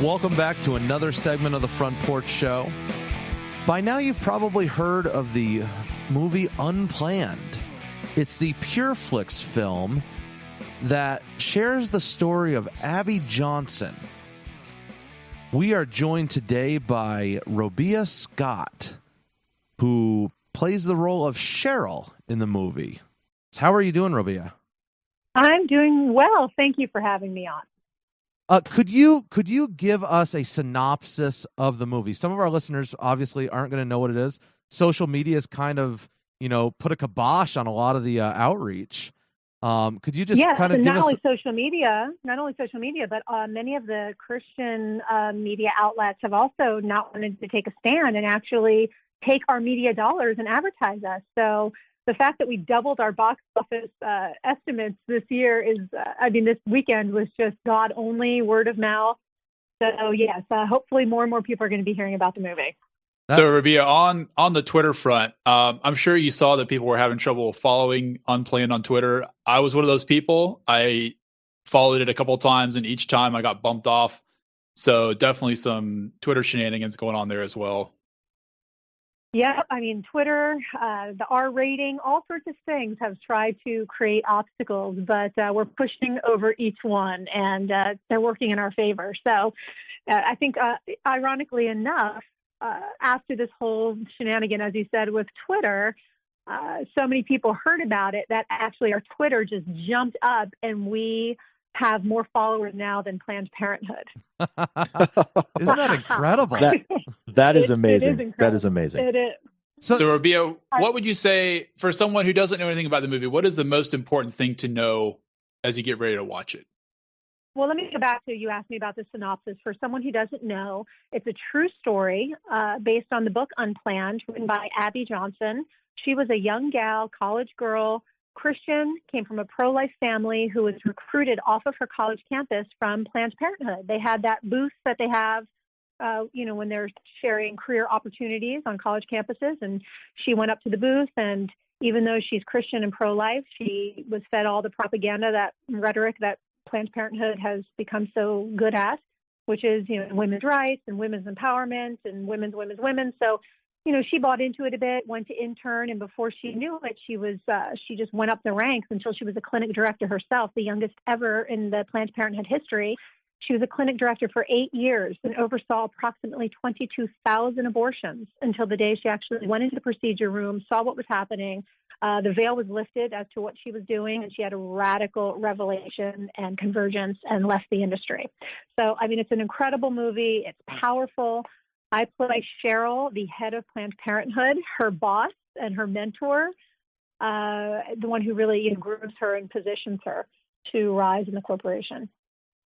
Welcome back to another segment of the Front Porch Show. By now, you've probably heard of the movie Unplanned. It's the PureFlix film that shares the story of Abby Johnson. We are joined today by Robia Scott, who plays the role of Cheryl in the movie. How are you doing, Robia? I'm doing well. Thank you for having me on. Could you give us a synopsis of the movie? Some of our listeners obviously aren't going to know what it is. Social media has kind of, put a kibosh on a lot of the outreach. Could you just kind of give us... not only social media, but many of the Christian media outlets have also not wanted to take a stand and actually take our media dollars and advertise us. So the fact that we doubled our box office estimates this year is, this weekend was just God only, word of mouth. So yes, hopefully more and more people are going to be hearing about the movie. So Robia, on the Twitter front, I'm sure you saw that people were having trouble following Unplanned on Twitter. I was one of those people. I followed it a couple of times, and each time I got bumped off. So definitely some Twitter shenanigans going on there as well. Yeah, Twitter, the R rating, all sorts of things have tried to create obstacles, but we're pushing over each one, and they're working in our favor. So I think, ironically enough, after this whole shenanigan, as you said, with Twitter, so many people heard about it that actually our Twitter just jumped up, and we have more followers now than Planned Parenthood. Isn't that incredible? That is amazing. It is incredible. That is amazing. It is. So Robia, what would you say for someone who doesn't know anything about the movie? What is the most important thing to know as you get ready to watch it? Well, let me go back to, you asked me about the synopsis. For someone who doesn't know, it's a true story based on the book Unplanned, written by Abby Johnson. She was a young gal, college girl, Christian, came from a pro-life family who was recruited off of her college campus from Planned Parenthood. They had that booth that they have, when they're sharing career opportunities on college campuses. And she went up to the booth, and even though she's Christian and pro-life, she was fed all the propaganda, that rhetoric that Planned Parenthood has become so good at, which is, women's rights and women's empowerment and women's. So, she bought into it a bit, went to intern, and before she knew it, she just went up the ranks until she was a clinic director herself, the youngest ever in the Planned Parenthood history. She was a clinic director for 8 years and oversaw approximately 22,000 abortions until the day she actually went into the procedure room, saw what was happening. The veil was lifted as to what she was doing, and she had a radical revelation and convergence and left the industry. So, it's an incredible movie. It's powerful. I play Cheryl, the head of Planned Parenthood, her boss and her mentor, the one who really grooms her and positions her to rise in the corporation.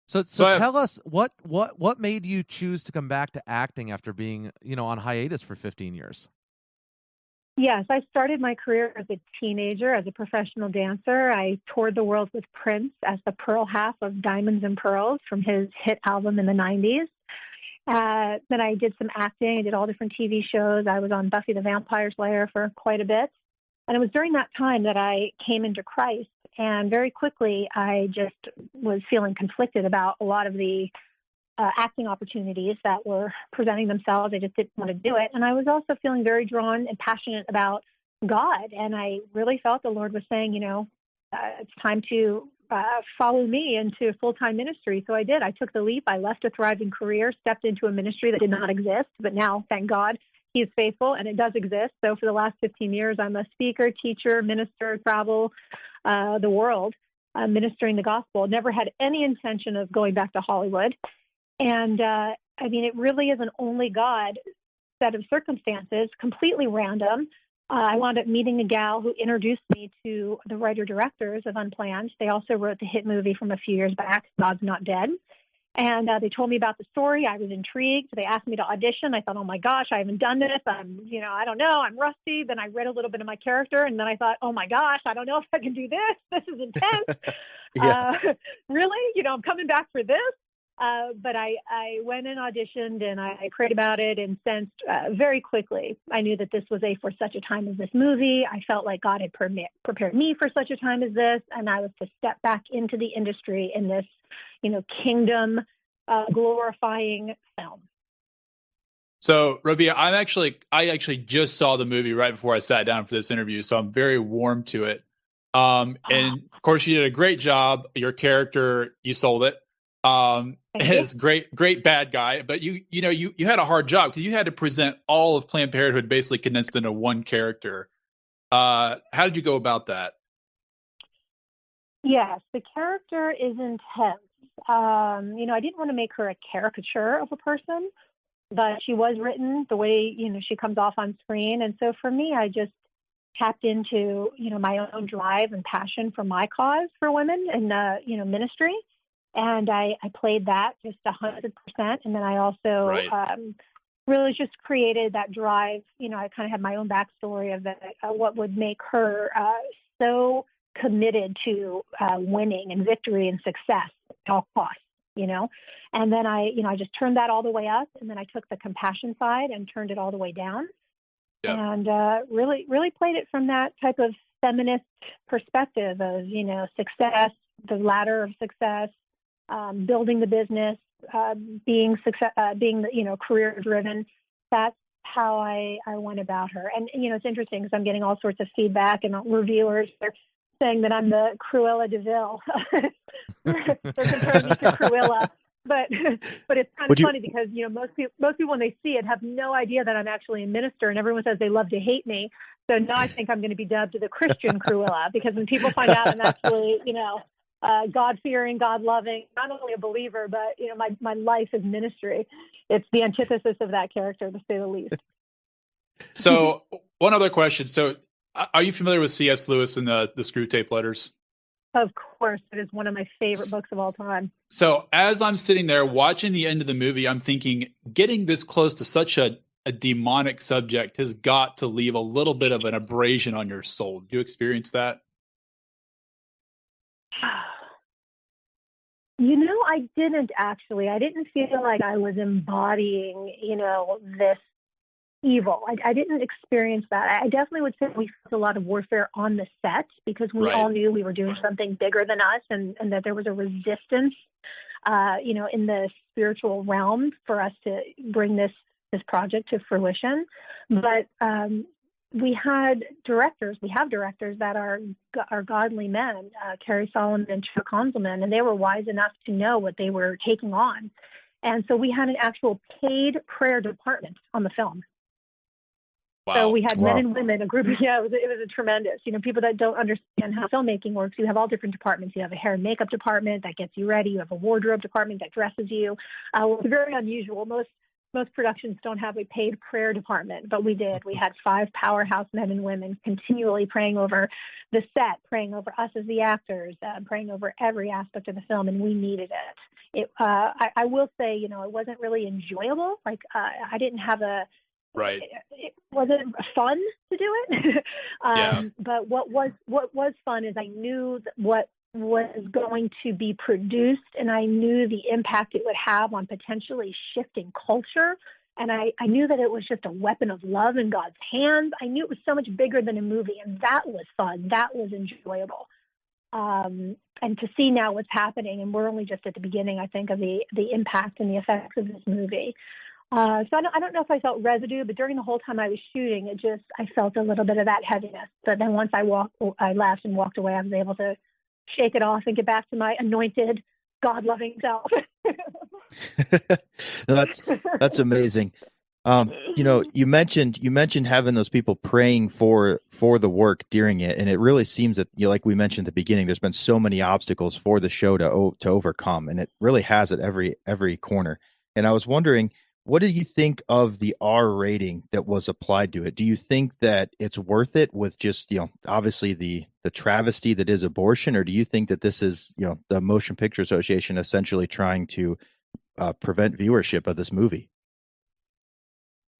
So tell us what made you choose to come back to acting after being, on hiatus for 15 years? Yes, I started my career as a teenager as a professional dancer. I toured the world with Prince as the pearl half of Diamonds and Pearls from his hit album in the 90s. Then I did some acting. I did all different TV shows. I was on Buffy the Vampire Slayer for quite a bit. And it was during that time that I came into Christ. And very quickly, I just was feeling conflicted about a lot of the acting opportunities that were presenting themselves. I just didn't want to do it. And I was also feeling very drawn and passionate about God. And I really felt the Lord was saying, it's time to follow me into full-time ministry. So I did. I took the leap. I left a thriving career, stepped into a ministry that did not exist. But now, thank God, He is faithful and it does exist. So for the last 15 years, I'm a speaker, teacher, minister, travel the world, ministering the gospel. Never had any intention of going back to Hollywood. And it really is an only God set of circumstances, completely random. I wound up meeting a gal who introduced me to the writer-directors of Unplanned. They also wrote the hit movie from a few years back, God's Not Dead. And they told me about the story. I was intrigued. They asked me to audition. I thought, oh my gosh, I haven't done this. I don't know. I'm rusty. Then I read a little bit of my character. And then I thought, oh my gosh, I don't know if I can do this. This is intense. Really? I'm coming back for this. But I went and auditioned, and I prayed about it and sensed very quickly. I knew that this was for such a time as this movie. I felt like God had prepared me for such a time as this, and I was to step back into the industry in this, kingdom glorifying film. So, Robia, I actually just saw the movie right before I sat down for this interview, so I'm very warm to it. And of course, you did a great job. Your character, you sold it. It's great bad guy. But you had a hard job because you had to present all of Planned Parenthood basically condensed into one character. How did you go about that? Yes, the character is intense. I didn't want to make her a caricature of a person, but she was written the way, she comes off on screen. And so for me, I just tapped into, my own drive and passion for my cause for women and, ministry. And I played that just 100%. And then I also really just created that drive. I kind of had my own backstory of what would make her so committed to winning and victory and success at all costs. And then I just turned that all the way up, and then I took the compassion side and turned it all the way down, and really played it from that type of feminist perspective of, success, the ladder of success, building the business, being career driven. That's how I went about her. And, it's interesting because I'm getting all sorts of feedback and reviewers are saying that I'm the Cruella de Vil. They're comparing me to Cruella, but it's kind of funny because most people when they see it have no idea that I'm actually a minister, and everyone says they love to hate me. So now I think I'm going to be dubbed the Christian Cruella, because when people find out I'm actually God-fearing, God-loving, not only a believer, but my life is ministry. It's the antithesis of that character, to say the least. So one other question. So are you familiar with C.S. Lewis and the Screw Tape Letters? Of course. It is one of my favorite books of all time. So as I'm sitting there watching the end of the movie, I'm thinking, getting this close to such a demonic subject has got to leave a little bit of an abrasion on your soul. Did you experience that? I didn't actually. I didn't feel like I was embodying, this evil. I didn't experience that. I definitely would say we felt a lot of warfare on the set because we all knew we were doing something bigger than us, and that there was a resistance, in the spiritual realm for us to bring this project to fruition. But we have directors that are godly men, Carrie Solomon and Chuck Konzelman, and they were wise enough to know what they were taking on. And so we had an actual paid prayer department on the film. Wow. So we had men and women, a group. Yeah, it was a tremendous. People that don't understand how filmmaking works, you have all different departments. You have a hair and makeup department that gets you ready. You have a wardrobe department that dresses you. It's very unusual. Most productions don't have a paid prayer department, but we did. We had 5 powerhouse men and women continually praying over the set, praying over us as the actors, praying over every aspect of the film, and we needed it. I will say, it wasn't really enjoyable. Like, I didn't have it wasn't fun to do it. But what was fun is I knew what was going to be produced, and I knew the impact it would have on potentially shifting culture. And I knew that it was just a weapon of love in God's hands. I knew it was so much bigger than a movie, and that was fun. That was enjoyable. And to see now what's happening, and we're only just at the beginning, I think, of the impact and the effects of this movie. So I don't know if I felt residue, but during the whole time I was shooting, I felt a little bit of that heaviness. But then once I left and walked away, I was able to shake it off and get back to my anointed, God-loving self. That's amazing. You mentioned having those people praying for the work during it, and it really seems that, like we mentioned at the beginning, there's been so many obstacles for the show to overcome, and it really has at every corner. And I was wondering, what do you think of the R rating that was applied to it? Do you think that it's worth it with just, obviously the travesty that is abortion, or do you think that this is, the Motion Picture Association essentially trying to prevent viewership of this movie?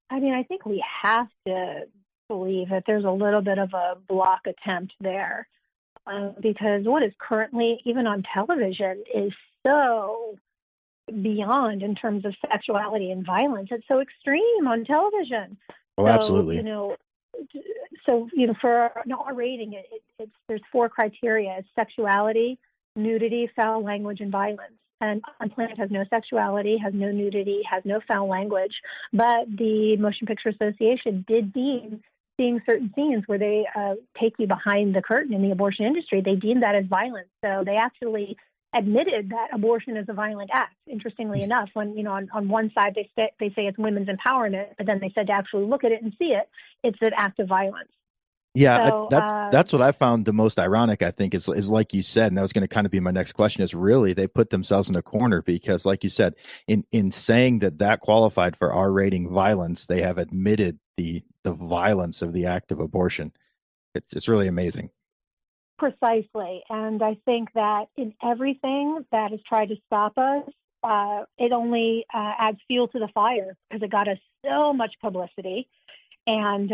I mean, I think we have to believe that there's a little bit of a block attempt there, because what is currently, even on television, is so beyond in terms of sexuality and violence. It's so extreme on television. Oh, absolutely. For an R rating, there's 4 criteria: it's sexuality, nudity, foul language, and violence. And Unplanned has no sexuality, has no nudity, has no foul language. But the Motion Picture Association did deem seeing certain scenes where they take you behind the curtain in the abortion industry, they deemed that as violence. So they actually admitted that abortion is a violent act. Interestingly enough, when, you know, on one side they say it's women's empowerment, but then they said to actually look at it and see it, it's an act of violence. Yeah, So, that's what I found the most ironic, I think, is like you said, and that was going to kind of be my next question, is really they put themselves in a corner because, like you said, in saying that qualified for R rating violence, they have admitted the violence of the act of abortion. It's really amazing. Precisely. And I think that in everything that has tried to stop us, it only adds fuel to the fire because it got us so much publicity. And,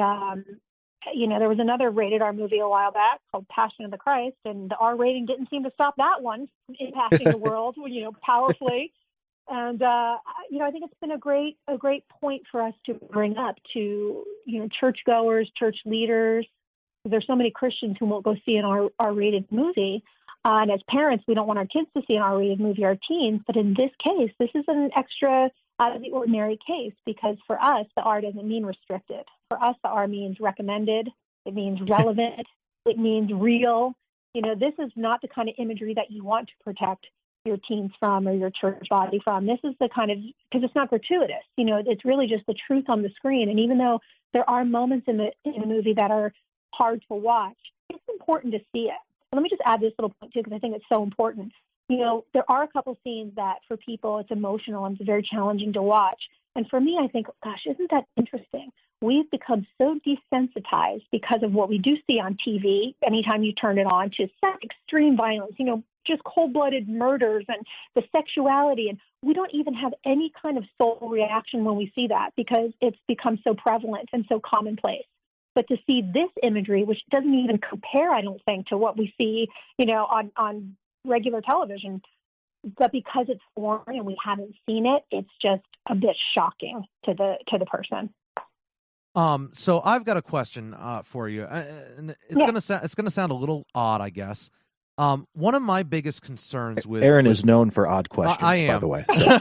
you know, there was another rated R movie a while back called Passion of the Christ, and the R rating didn't seem to stop that one from impacting the world, you know, powerfully. And, you know, I think it's been a great point for us to bring up to, you know, churchgoers, church leaders. There's so many Christians who won't go see an R-rated movie. And as parents, we don't want our kids to see an R-rated movie, our teens. But in this case, this is an extra out of the ordinary case because for us, the R doesn't mean restricted. For us, the R means recommended. It means relevant. It means real. You know, this is not the kind of imagery that you want to protect your teens from or your church body from. This is the kind of, because it's not gratuitous. You know, it's really just the truth on the screen. And even though there are moments in the movie that are hard to watch, it's important to see it. Let me just add this little point too, because I think it's so important. You know, there are a couple scenes that for people it's emotional and it's very challenging to watch. And for me, I think, gosh, isn't that interesting? We've become so desensitized because of what we do see on TV anytime you turn it on to such extreme violence, you know, just cold-blooded murders and the sexuality. And we don't even have any kind of soul reaction when we see that because it's become so prevalent and so commonplace. But to see this imagery, which doesn't even compare, I don't think, to what we see, you know, on regular television, but because it's foreign and we haven't seen it, it's just a bit shocking to the person. So I've got a question for you, and it's gonna sound a little odd, I guess. One of my biggest concerns with Aaron is known for odd questions, I am. by the way. So.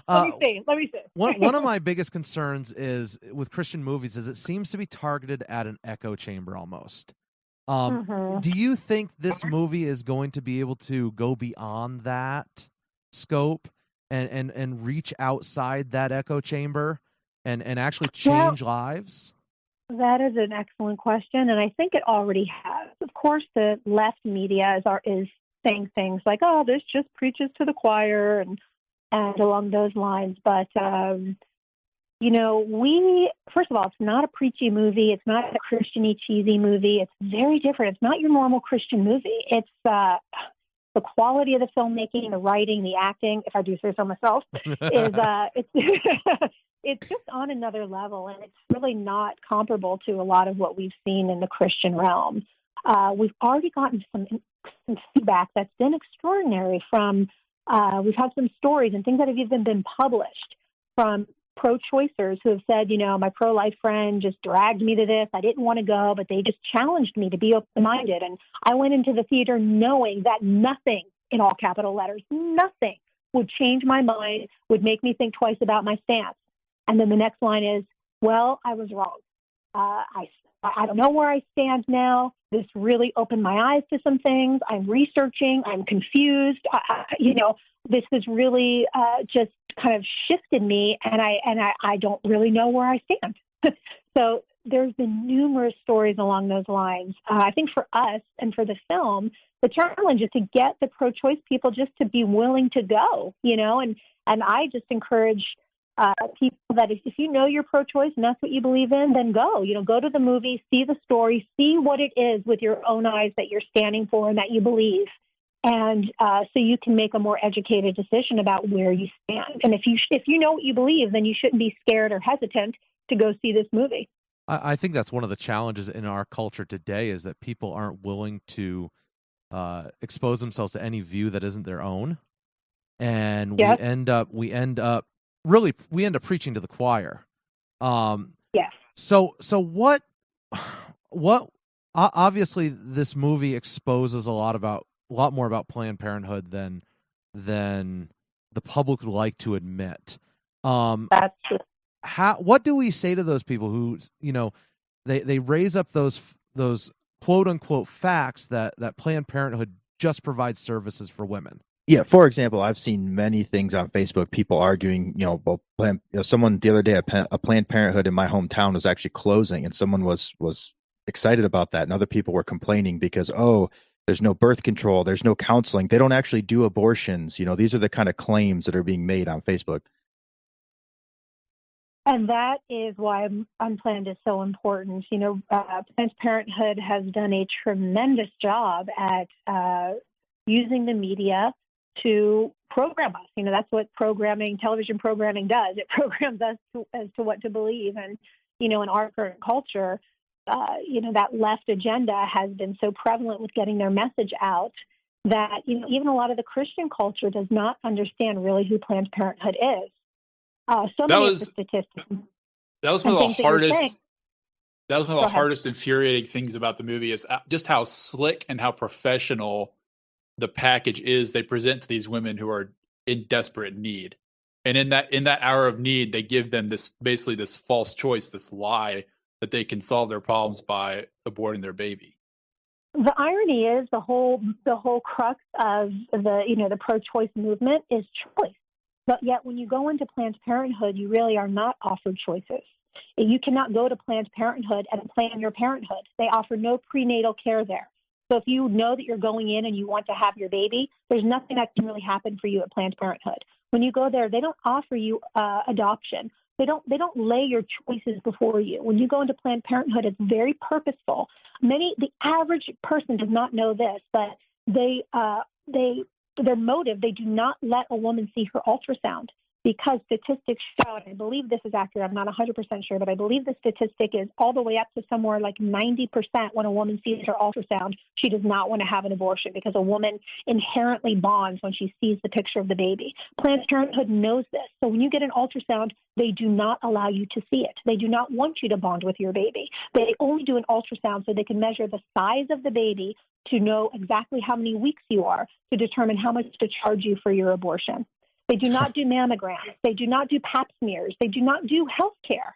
Let me see. One of my biggest concerns is with Christian movies is it seems to be targeted at an echo chamber almost. Do you think this movie is going to be able to go beyond that scope and reach outside that echo chamber and actually change lives? That is an excellent question, and I think it already has. Of course, the left media is saying things like, "Oh, this just preaches to the choir," and along those lines. But you know, first of all, it's not a preachy movie. It's not a Christian-y, cheesy movie. It's very different. It's not your normal Christian movie. It's the quality of the filmmaking, the writing, the acting, if I do say so myself, it's just on another level, and it's really not comparable to a lot of what we've seen in the Christian realm. We've already gotten some feedback that's been extraordinary from, we've had some stories and things that have even been published from pro-choicers who have said, you know, my pro-life friend just dragged me to this. I didn't want to go, but they just challenged me to be open-minded. And I went into the theater knowing that nothing, in all capital letters, nothing would change my mind, would make me think twice about my stance. And then the next line is, well, I was wrong. I don't know where I stand now. This really opened my eyes to some things. I'm researching. I'm confused. You know, this has really just kind of shifted me, and I don't really know where I stand. So there's been numerous stories along those lines. I think for us and for the film, the challenge is to get the pro-choice people just to be willing to go, you know, and I just encourage people that if you know you're pro-choice and that's what you believe in, then go. You know, go to the movie, see the story, see what it is with your own eyes that you're standing for and that you believe. And so you can make a more educated decision about where you stand. And if you know what you believe, then you shouldn't be scared or hesitant to go see this movie. I think that's one of the challenges in our culture today is that people aren't willing to expose themselves to any view that isn't their own. And yes. we end up preaching to the choir. Yes. So what obviously this movie exposes a lot more about Planned Parenthood than the public would like to admit. That's true. What do we say to those people who, they raise up those quote unquote facts that Planned Parenthood just provides services for women? Yeah, for example, I've seen many things on Facebook, people arguing, someone the other day, a Planned Parenthood in my hometown was actually closing, and someone was excited about that, and other people were complaining because, there's no birth control, there's no counseling, they don't actually do abortions. These are the kind of claims that are being made on Facebook. And that is why Unplanned is so important. Planned Parenthood has done a tremendous job at using the media to program us. That's what television programming does. It programs us as to what to believe. And, in our current culture, that left agenda has been so prevalent with getting their message out that, even a lot of the Christian culture does not understand really who Planned Parenthood is. Many of the statistics. That was one of the hardest. That was one of the hardest infuriating things about the movie is just how slick and how professional the package is they present to these women who are in desperate need. And in that hour of need, they give them this false choice, this lie that they can solve their problems by aborting their baby. The irony is the whole crux of the pro-choice movement is choice. But yet when you go into Planned Parenthood, you really are not offered choices. You cannot go to Planned Parenthood and plan your parenthood. They offer no prenatal care there. So if you know that you're going in and you want to have your baby, there's nothing that can really happen for you at Planned Parenthood. When you go there, they don't offer you adoption. They don't lay your choices before you. When you go into Planned Parenthood, it's very purposeful. The average person does not know this, but their motive, they do not let a woman see her ultrasound because statistics show, and I believe this is accurate, I'm not 100% sure, but I believe the statistic is all the way up to somewhere like 90% when a woman sees her ultrasound, she does not want to have an abortion because a woman inherently bonds when she sees the picture of the baby. Planned Parenthood knows this. So when you get an ultrasound, they do not allow you to see it. They do not want you to bond with your baby. They only do an ultrasound so they can measure the size of the baby to know exactly how many weeks you are to determine how much to charge you for your abortion. They do not do mammograms. They do not do pap smears. They do not do health care.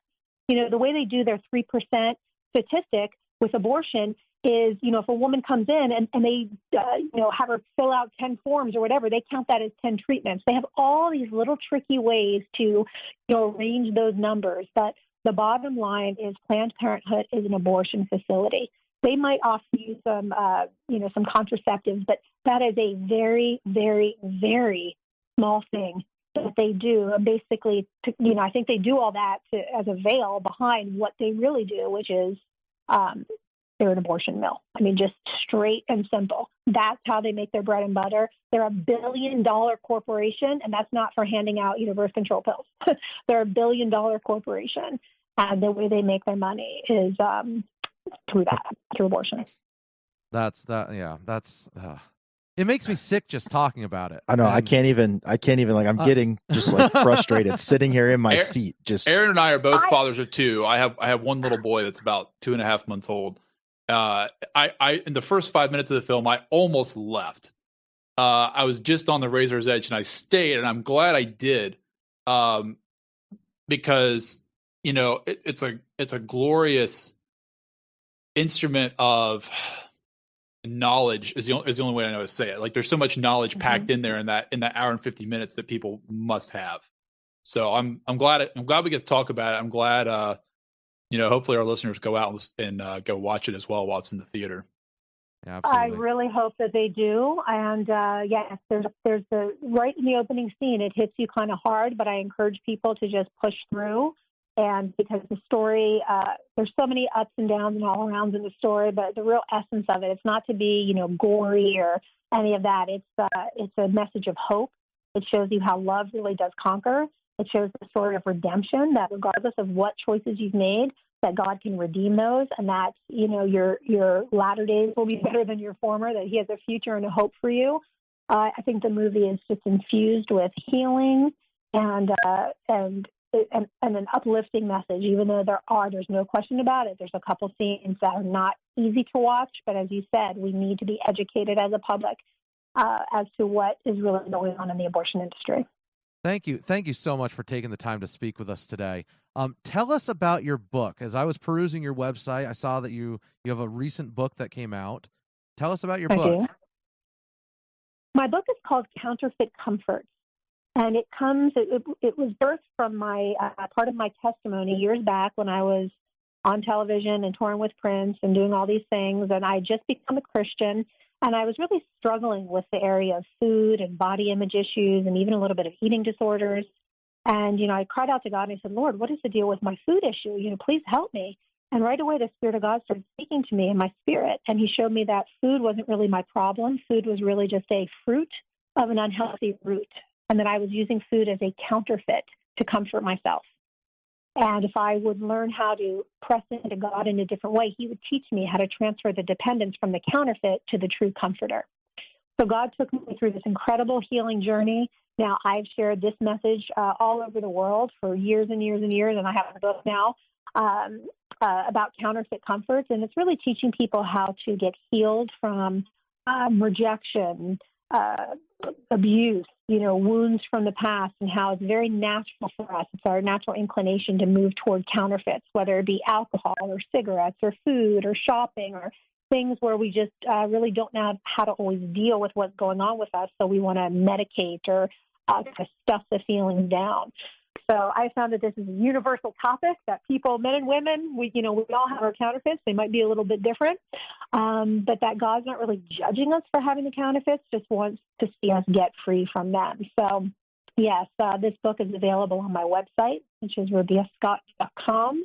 The way they do their 3% statistic with abortion is, if a woman comes in and they, have her fill out 10 forms or whatever, they count that as 10 treatments. They have all these little tricky ways to, arrange those numbers. But the bottom line is Planned Parenthood is an abortion facility. They might offer you some contraceptives, but that is a very, very, very small thing that they do. Basically, I think they do all that as a veil behind what they really do, which is they're an abortion mill. Just straight and simple. That's how they make their bread and butter. They're $1 billion corporation, and that's not for handing out birth control pills. They're $1 billion corporation, and the way they make their money is through abortion. It makes me sick just talking about it. I know. I can't even I'm getting just frustrated sitting here in my seat. Aaron and I are both fathers of two. I have one little boy that's about 2.5 months old. I in the first 5 minutes of the film, I almost left. I was just on the razor's edge and I stayed, and I'm glad I did. Because it's a glorious instrument of knowledge is the only way I know to say it. Like there's so much knowledge packed in there in that hour and 50 minutes that people must have. So I'm glad we get to talk about it. I'm glad hopefully our listeners go out and go watch it as well while it's in the theater. Yeah, absolutely. I really hope that they do. And yes, there's the right in the opening scene, it hits you kind of hard, but I encourage people to just push through. And because the story, there's so many ups and downs and all arounds in the story, but the real essence of it, it's not to be, gory or any of that. It's a message of hope. It shows you how love really does conquer. It shows the story of redemption, that regardless of what choices you've made, that God can redeem those, and that, your latter days will be better than your former, that he has a future and a hope for you. I think the movie is just infused with healing and an uplifting message, even though there's no question about it. There's a couple scenes that are not easy to watch, but as you said, we need to be educated as a public as to what is really going on in the abortion industry. Thank you. Thank you so much for taking the time to speak with us today. Tell us about your book. As I was perusing your website, I saw that you have a recent book that came out. Tell us about your I book. do. My book is called Counterfeit Comfort. And it was birthed from my part of my testimony years back when I was on television and touring with Prince and doing all these things. And I had just become a Christian. And I was really struggling with the area of food and body image issues and even a little bit of eating disorders. And, I cried out to God and I said, Lord, what is the deal with my food issue? Please help me. And right away, the Spirit of God started speaking to me in my spirit. And he showed me that food wasn't really my problem. Food was really just a fruit of an unhealthy root. And that I was using food as a counterfeit to comfort myself. And if I would learn how to press into God in a different way, he would teach me how to transfer the dependence from the counterfeit to the true comforter. So God took me through this incredible healing journey. Now, I've shared this message all over the world for years and years and years, and I have a book now about counterfeit comforts. And it's really teaching people how to get healed from rejection, abuse, wounds from the past, and how it's very natural for us. It's our natural inclination to move toward counterfeits, whether it be alcohol or cigarettes or food or shopping or things where we just really don't know how to always deal with what's going on with us. So we want to medicate or kind of stuff the feelings down. So I found that this is a universal topic that people, men and women, we all have our counterfeits. They might be a little bit different, but that God's not really judging us for having the counterfeits, just wants to see us get free from them. So, yes, this book is available on my website, which is robiascott.com.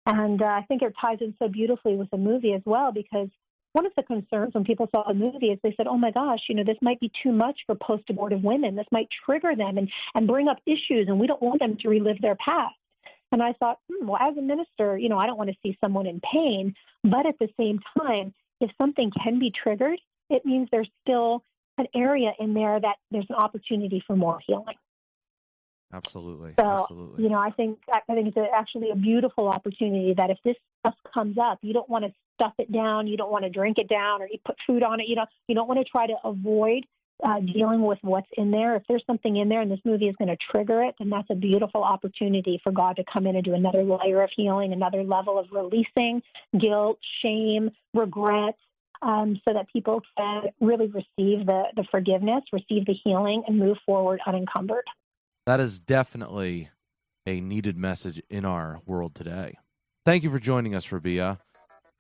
And I think it ties in so beautifully with the movie as well, because one of the concerns when people saw the movie is they said, oh, my gosh, this might be too much for post-abortive women. This might trigger them and bring up issues, and we don't want them to relive their past. And I thought, well, as a minister, I don't want to see someone in pain. But at the same time, if something can be triggered, it means there's still an area in there that there's an opportunity for more healing. Absolutely. So, Absolutely. I think it's actually a beautiful opportunity that if this stuff comes up, you don't want to stuff it down, you don't want to drink it down, or you put food on it. You don't want to try to avoid dealing with what's in there. If there's something in there and this movie is going to trigger it, then that's a beautiful opportunity for God to come in and do another layer of healing, another level of releasing guilt, shame, regret, so that people can really receive the forgiveness, receive the healing, and move forward unencumbered. That is definitely a needed message in our world today. Thank you for joining us, Robia.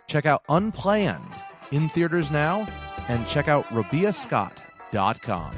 Check out Unplanned in theaters now, and check out robiascott.com.